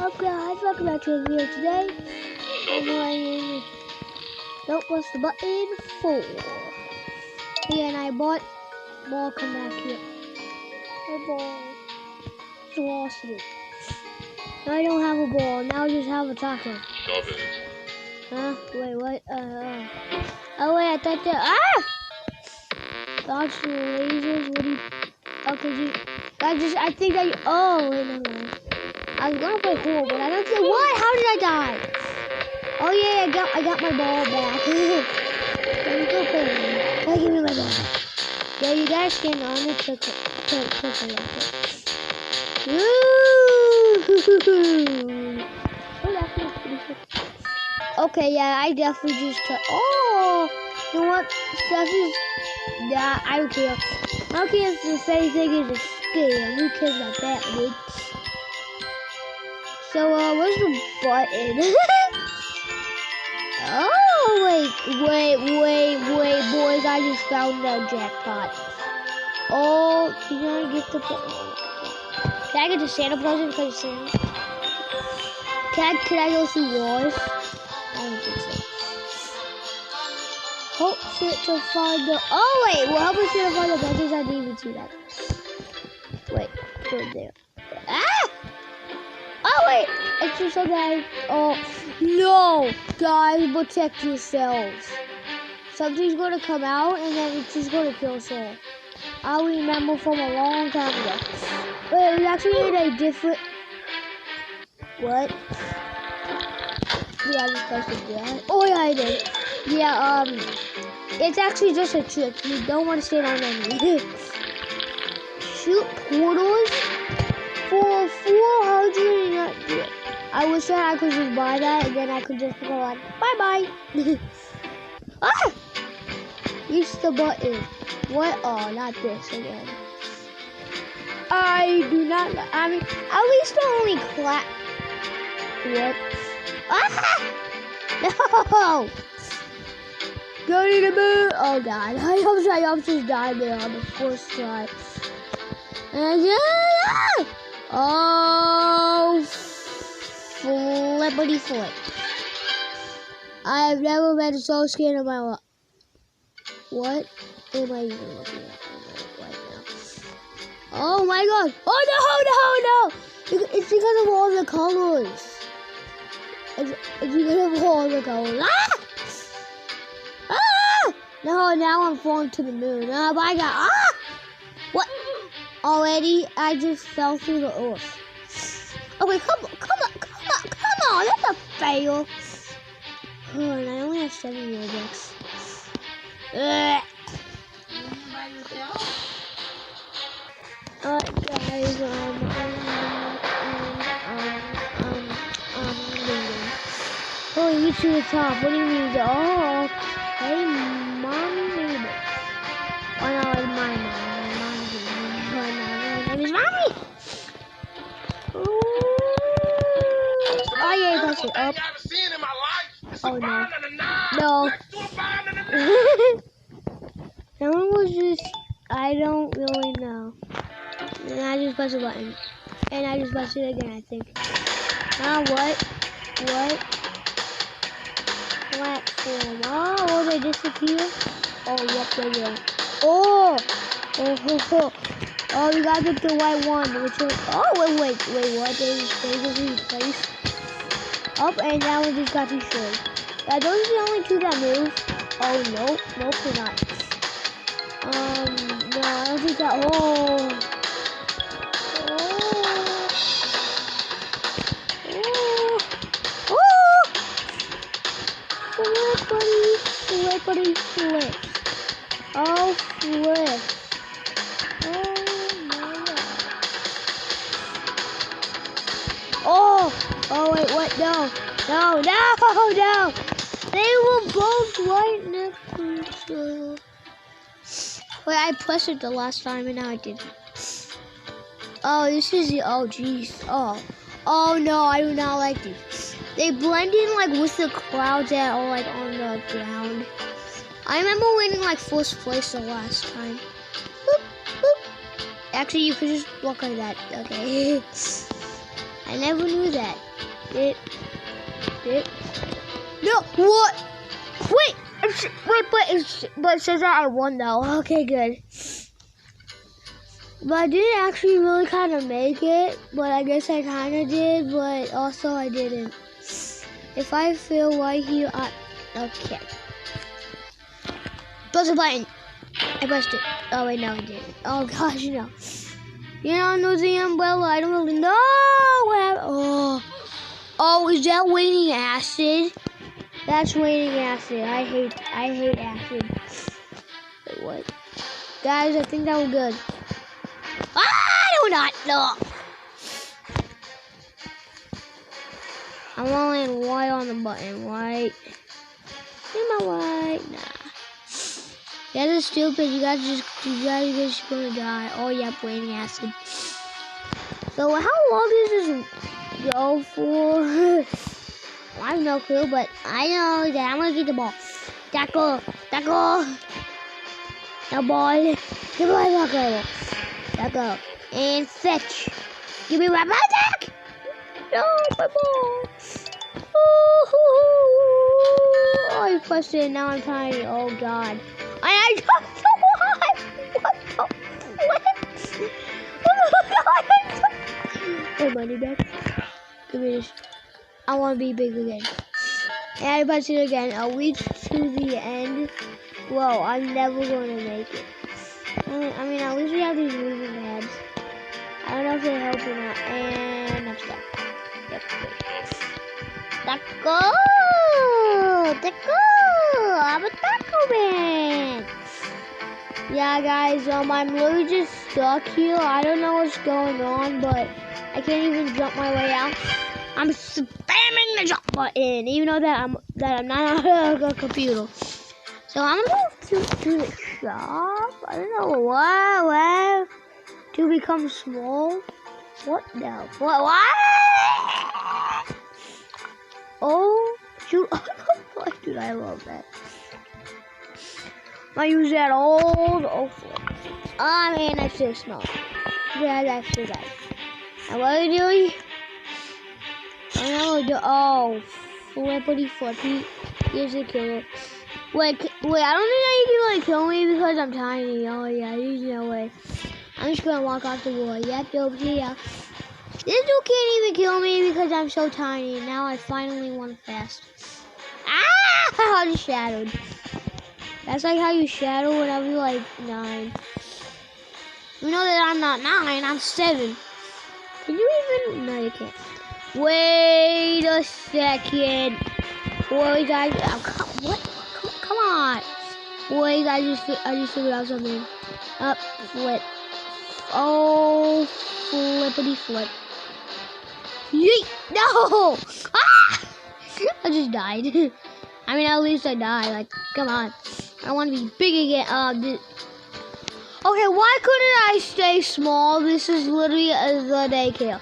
up guys, welcome back to the video today. I'm playing, don't press the button 4. Yeah, and I bought ball, come back here. My ball is lost it. Now I don't have a ball, now I just have a taco. Stop it. Huh? Wait, what? Oh wait, I thought that, dodge the lasers, what do you, oh, cause you, I think that you, oh, wait, no. I was gonna play cool, but I don't see what? How did I die? Oh yeah, I got my ball back. Let me go play. Oh, give me my ball. Yeah, you guys stand on it to click it. Woo! Oh, that's pretty cool. Okay, yeah, I definitely just oh, you know what? Steffi's, yeah, I don't care. I don't care if the same thing is a scam. Who cares about that, dude? So, where's the button? Oh, wait, boys, I just found the jackpot. Oh, can I get the button? Can I get the Santa present because it's Santa? Can I go through walls? I don't think so. Hope shit to find the, oh, wait, well, help me shit to find the buttons, I didn't even see that. Wait, go there. Ah! Oh wait, it's just so guys. Oh no, guys, protect yourselves. Something's gonna come out and then it's just gonna kill us all. I remember from a long time ago. Wait, it was actually in a different. What? Yeah, I just pressed that. Oh yeah, I did. Yeah, it's actually just a trick. You don't want to stand on enemy. Shoot portals. For 400, I wish that I could just buy that and then I could just go on, bye-bye. Ah! Reach the button. What? Oh, not this again. I do not, I mean, at least I only clap. What? Ah! No! Go to the moon. Oh, God. I almost just died there on the first try. And yeah! Oh, flippity flip. I have never been so scared in my life. What am I even looking at right now? Oh my god. Oh no. It's because of all the colors. It's because of all the colors. Ah! Ah! No, now I'm falling to the moon. Oh my god. Ah! What? Already, I just fell through the earth. Okay, come on, that's a fail. Oh, and I only have 7 Robux. Guys, oh, you to the top. What do you mean? Oh, hey, mommy. Oh no, it's my mom. Mommy! Ooh. Oh yeah, that's it up. Oh no. No. That one was just, I don't really know. And I just pressed the button. And I just pressed it again, I think. What? Platform. Oh, will they disappear? Oh, yep, they will. Oh, we gotta get the white one, which is, oh, wait, what? They just replaced. Up, and now we just got destroyed. Yeah, those are the only 2 that move. Oh, nope, they're not. No, I don't think that, Flip. Oh, flip. Oh wait, what? No. They were both right next to each other. Wait, I pressed it the last time and now I didn't. Oh, this is the, oh jeez. Oh no, I do not like these. They blend in like with the clouds that are like on the ground. I remember winning like first place the last time. Boop, boop. Actually, you could just walk like that. Okay. I I never knew that. No, what? Wait, but it says that I won though. Okay, good. But I didn't actually really kind of make it, but I guess I kind of did, but also I didn't. If I fail right here, okay. Press the button. I pressed it. Oh wait, no I didn't. Oh gosh, no. You know the umbrella. I don't really know. Oh, is that waning acid? That's waning acid. I hate acid. Wait, what? Guys, I think that was good. I do not know. I'm only white on the button, right? Am I right? Nah. That is stupid. You guys just gonna die. Oh yeah, waning acid. So how long does this go for? I have no clue, but I know that I'm gonna get the ball. Tackle. The ball. Tackle. And fetch. Give me my back. No, my ball. Oh, you pressed it. Now I'm tiny. Oh God. I dropped the one. What? My money back. Give me this. I want to be big again. And I press it again. I'll reach to the end. Whoa, I'm never going to make it. I mean, at least we have these moving pads. I don't know if they help or not. And I'm stuck. Yep. Taco! I'm a taco man! Yeah, guys, I'm literally just stuck here. I don't know what's going on, but I can't even jump my way out. I'm spamming the jump button, even though that I'm not on a computer. So I'm gonna go to the shop. I don't know where to become small. What the? What? Oh, shoot! Dude, I love that. I use that old. I mean, that's too small. Yeah, that's too bad. And what are you doing? Oh, flippity. Here's the killer. Wait, I don't think that you can kill me because I'm tiny. Oh yeah, there's no way. I'm just gonna walk off the wall. Yep, over here. This dude can't even kill me because I'm so tiny. Now I finally won fast. I just shadowed. That's like how you shadow whenever you're like 9. You know that I'm not 9, I'm 7. Can you even? No, you can't. Wait a second. Boys, what? Come on. Boys, I just figured out something. Up, flip. Oh, flippity flip. Yeet! No! Ah! I just died. I mean, at least I died. Like, come on. I want to be big again. Okay, why couldn't I stay small? This is literally the daycare.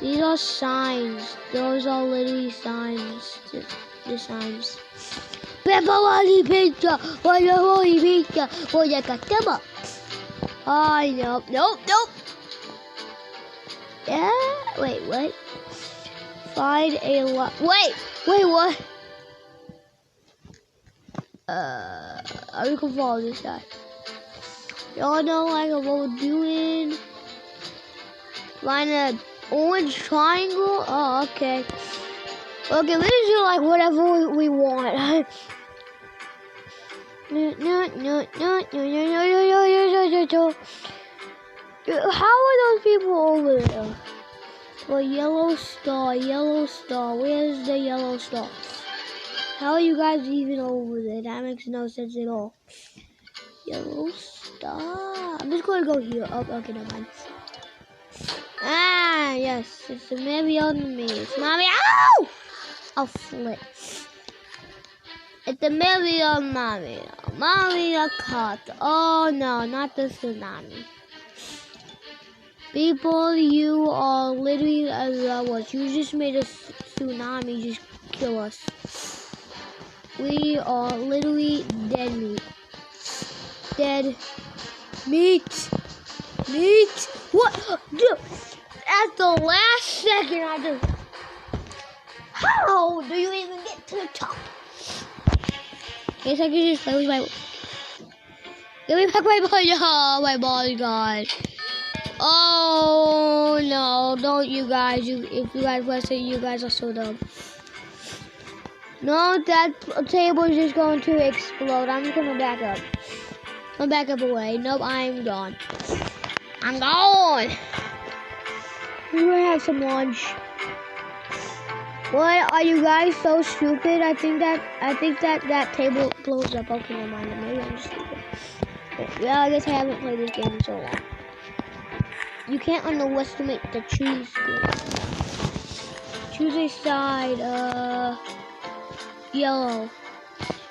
These are signs. Those are literally signs. The signs. Pepperoni pizza. Pepperoni pizza. Oh, you got them up. Oh, nope. Yeah. Wait, what? Find a lot. Wait, what? I can follow this guy. Y'all know like what we're doing. Find an orange triangle. Oh, okay. Okay, let's do like whatever we want. How are those people over there? Well, yellow star. Where's the yellow star? How are you guys even over there? That makes no sense at all. Yellow star. I'm just gonna go here. Oh, okay, never mind. Ah, yes, it's a maybe on me. It's mommy. Ow! I'll flip. It's a maybe on mommy. Mommy, a cut. Oh no, not the tsunami. People, you are literally what? You just made a tsunami just kill us. We are literally dead meat. Dead meat. What? Dude. at the last second. I just. How do you even get to the top? Guess I can just play with my. Give me back my ball. Oh, my ball is gone. Oh no! Don't you guys? If you guys press it, you guys are so dumb. No, that table is just going to explode. I'm just gonna back up. I'm back up away. Nope, I'm gone. I'm gone. We're gonna have some lunch. What? Are you guys so stupid? I think that table blows up. Okay, never mind. Maybe I'm just stupid. Well, I guess I haven't played this game in so long. You can't underestimate the cheese squid. Choose a side. Yellow.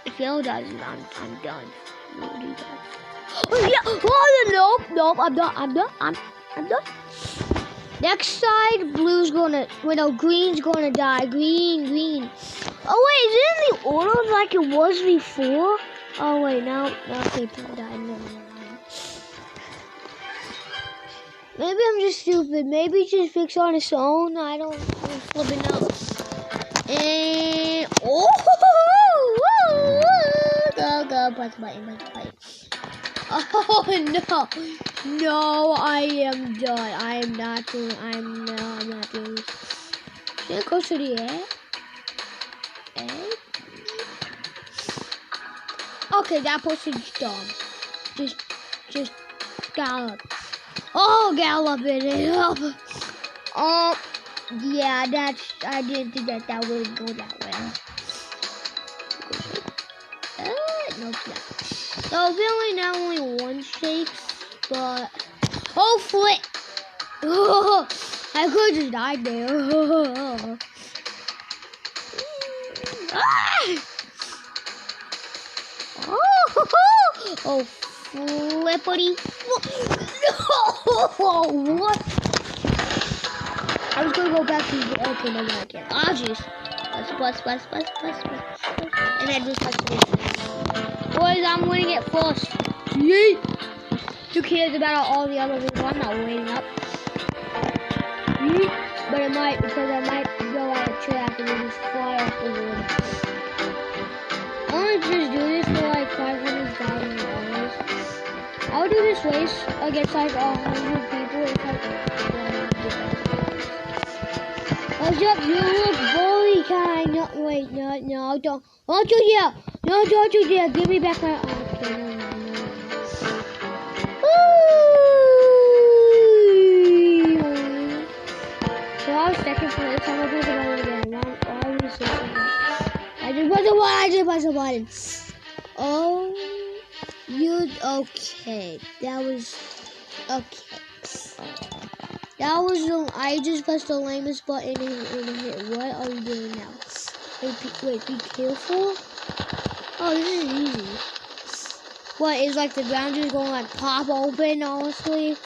If yellow dies, I'm done. What do you guys? Oh yeah! Oh nope! I'm done. Next side, blue's gonna. Wait, no, green's gonna die. Green. Oh wait, is it in the order like it was before? Oh wait, now people died. No. Maybe I'm just stupid. Maybe it just fixed on its own. I don't flipping know. And go, press the button. Oh no, I am done. I'm not doing this. Should I go to the egg? Okay, that person's dumb. Just gallop. Oh, galloping it up. Oh, yeah, I didn't think that would go that well. Nope. So apparently now only one shakes, but oh flip! Oh, I could just died there. Oh, flippity! No! What? I was gonna go back to the okay, no, I can't. Ah, jeez. Plus. And then just press it. Boys, I'm winning it first. Yeet! Who cares about all the other people? I'm not waiting up. Yeet! But it might, because I might go out of track and then just fly off the wood. I want to just do this for like $500,000. I would do this race against like 100 people. It's like what's up, you look bully kind. No, wait, no, don't you dare. No, don't you dare. Give me back my... Okay, no. So I was second place. I'm going to press the button again. Why are you so second? I just pressed the button. Oh, okay. That was... Okay. That was I just pressed the lamest button and hit. What are you doing now? Wait, be careful. Oh, this is easy. What is like the ground just going like pop open? Honestly,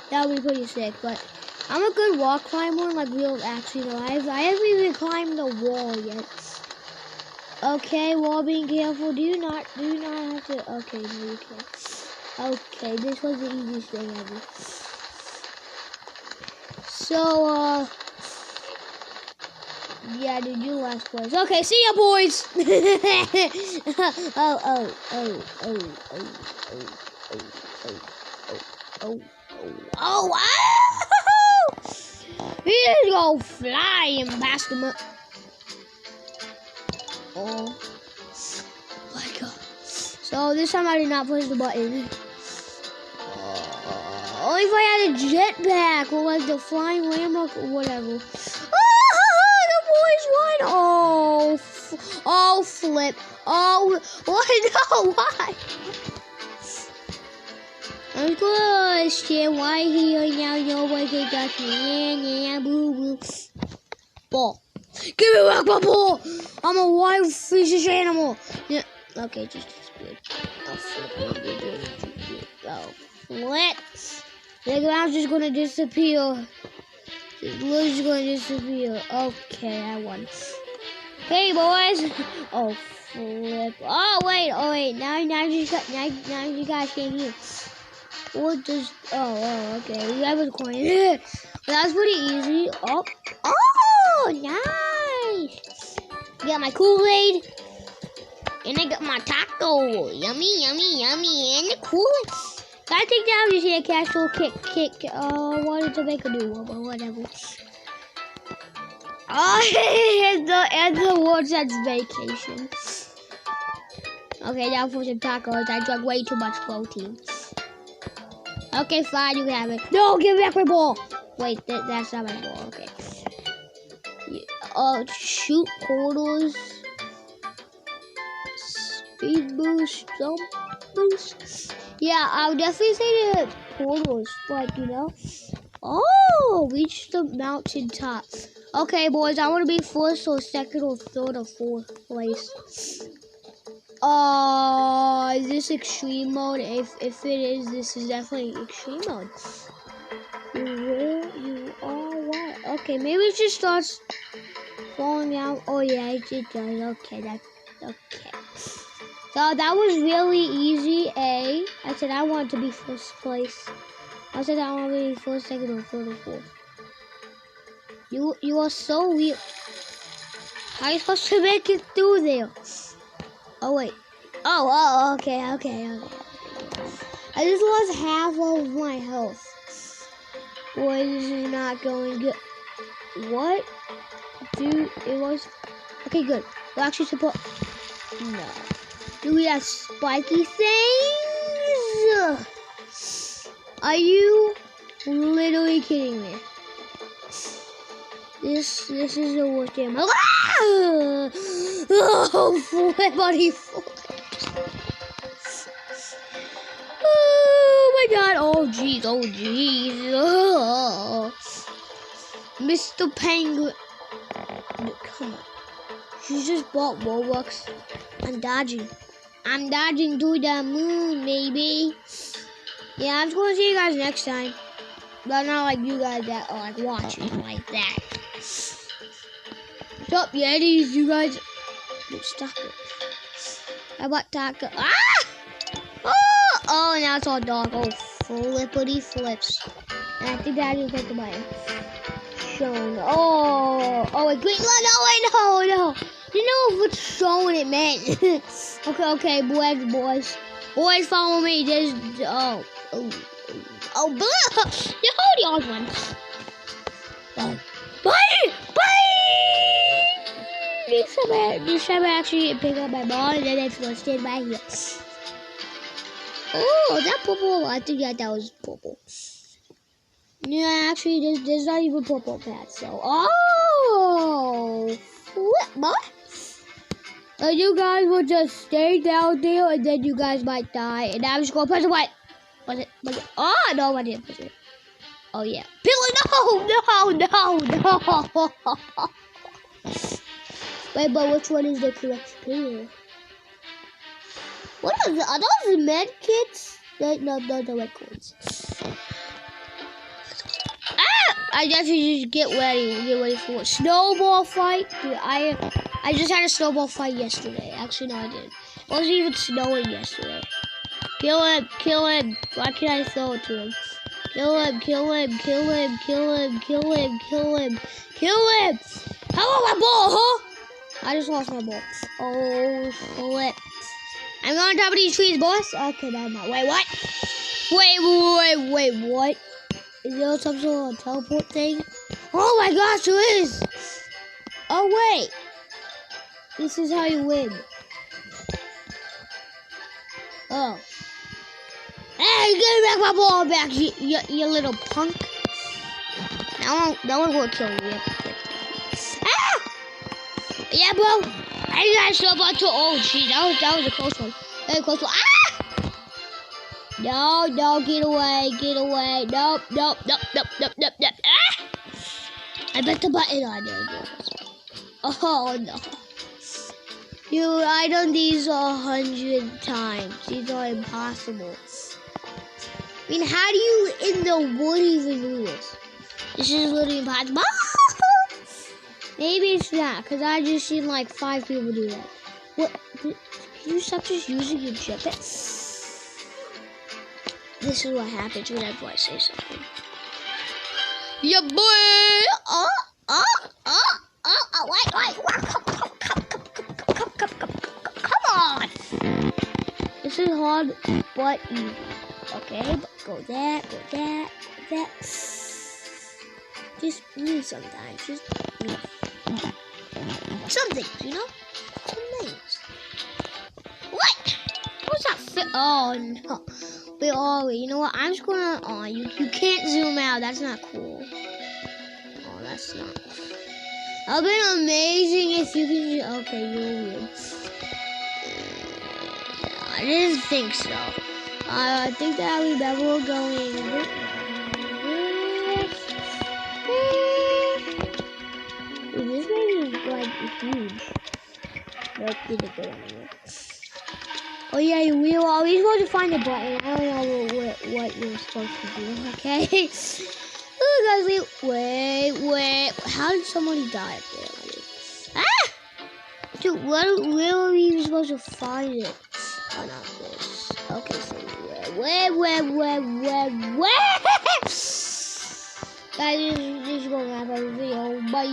that would be pretty sick. But I'm a good wall climber, like real actually. No, I haven't even climbed the wall yet. Okay, wall being careful. Do you not have to? Okay, no, you can't. Okay, this was the easiest thing ever. So, yeah, dude, you last place. Okay, see ya, boys. Oh, here you go, flying past them. Oh my god. So this time I did not push the button. Only if I had a jetpack or like the flying landmark or whatever. The boys won! Oh, flip. Oh, what? No, why? Of course, why here now? Nobody got me. Yeah, boo. Ball. Give me back my ball! I'm a wild fishish animal. Yeah. Okay, just good. Oh, flip. Oh, flip. The ground's just gonna disappear. It's literally gonna disappear. Okay, I won. Okay, boys. Oh, flip. Oh, wait. Now you guys can't hear. What does? Oh, okay. We have a coin. That was pretty easy. Oh, nice. Got my Kool-Aid. And I got my taco. Yummy, yummy, yummy. And the Kool-Aid. I think that was just a casual kick. What did Jamaica do? Whatever. Oh, and the word says vacation. Okay, now for some tacos. I drank way too much protein. Okay, fine, you can have it. No, give me back my ball. Wait, that's not my ball. Okay. Shoot portals. Speed boost, jump boost. Yeah, I would definitely say the portals, like, you know. Oh, reach the mountain top. Okay, boys, I want to be first or second or third or fourth place. Is this extreme mode? If it is, this is definitely extreme mode. You are what? Okay, maybe it just starts falling down. Oh yeah, it does. Okay, that's okay. So that was really easy. I said I want to be first place. I said I want to be first, second, or third, or fourth. You are so weird. How are you supposed to make it through there? Oh wait. Oh, okay. I just lost half of my health. Boy, this is not going good. What? Dude, it was... Okay, good. We'll actually support... No. Do we have spiky things? Are you literally kidding me? This is the worst game. Oh, flip, buddy, flip. Oh my god. Oh jeez. Oh. Mr. Penguin. Come on. She just bought Robux. I'm dodging to the moon, baby. Yeah, I'm just gonna see you guys next time. But not like you guys that are like watching like that. Stop, Yetis, you guys. Stop it. How about taco? Ah! Oh, now it's all dark. Oh, flippity flips. And I think that is like my shown. Oh, wait, green. No. You know what shown it meant. okay, boys, follow me. There's blah. You hold the odd one. Bye. This time I actually pick up my ball and then it's gonna stand by here. Oh, that purple. I think that was purple. Yeah, actually, there's not even purple pads. So, what? You guys will just stay down there, and then you guys might die. And I'm just gonna press the what? Was it? Oh no, I didn't push it. Oh yeah, Billy! No! Wait, but which one is the correct pillar? What are those med kits? No, the red coins. I definitely just get ready for a snowball fight. Dude, I just had a snowball fight yesterday. Actually, no, I didn't. It wasn't even snowing yesterday. Kill him. Why can't I throw it to him? Kill him. How about my ball, huh? I just lost my ball. Oh, flip. I'm on top of these trees, boys. Okay, no, I'm not. Wait, what? Wait, what? Is there some sort of teleport thing? Oh my gosh, there is! Oh wait! This is how you win. Oh. Hey, give back my ball back, you little punk. That one will kill you. Ah! Yeah, bro. I got so about to. Oh, gee, that was a close one. Very close one. Ah! No, get away. Nope. Ah! I bet the button on there. Oh, no. I've done these 100 times. These are impossible. I mean, how do you in the world even do this? This is literally impossible. Maybe it's not, because I just seen like 5 people do that. What? Can you stop just using your jetpack? This is what happens whenever I say something. Yeah, boy. Wait. Come on. This is hard, but easy. Okay, go that. Just me sometimes. Just me. Some things, you know? Some things. What? What's that fit? Oh, no. Wait, you know what? I'm just gonna... Oh, you can't zoom out. That's not cool. Oh, that's not... That'd been amazing if you can... Okay, you're weird. I didn't think so. I think that we're going... This thing is like huge. Nope, didn't go anywhere. Oh yeah, we were always supposed to find the button. I don't know what you're supposed to do, okay? Oh guys, wait. How did somebody die up there? Ah! Dude, where were we even supposed to find it? Oh, not this. Okay, so where? Guys, this is going to wrap up the video. Bye.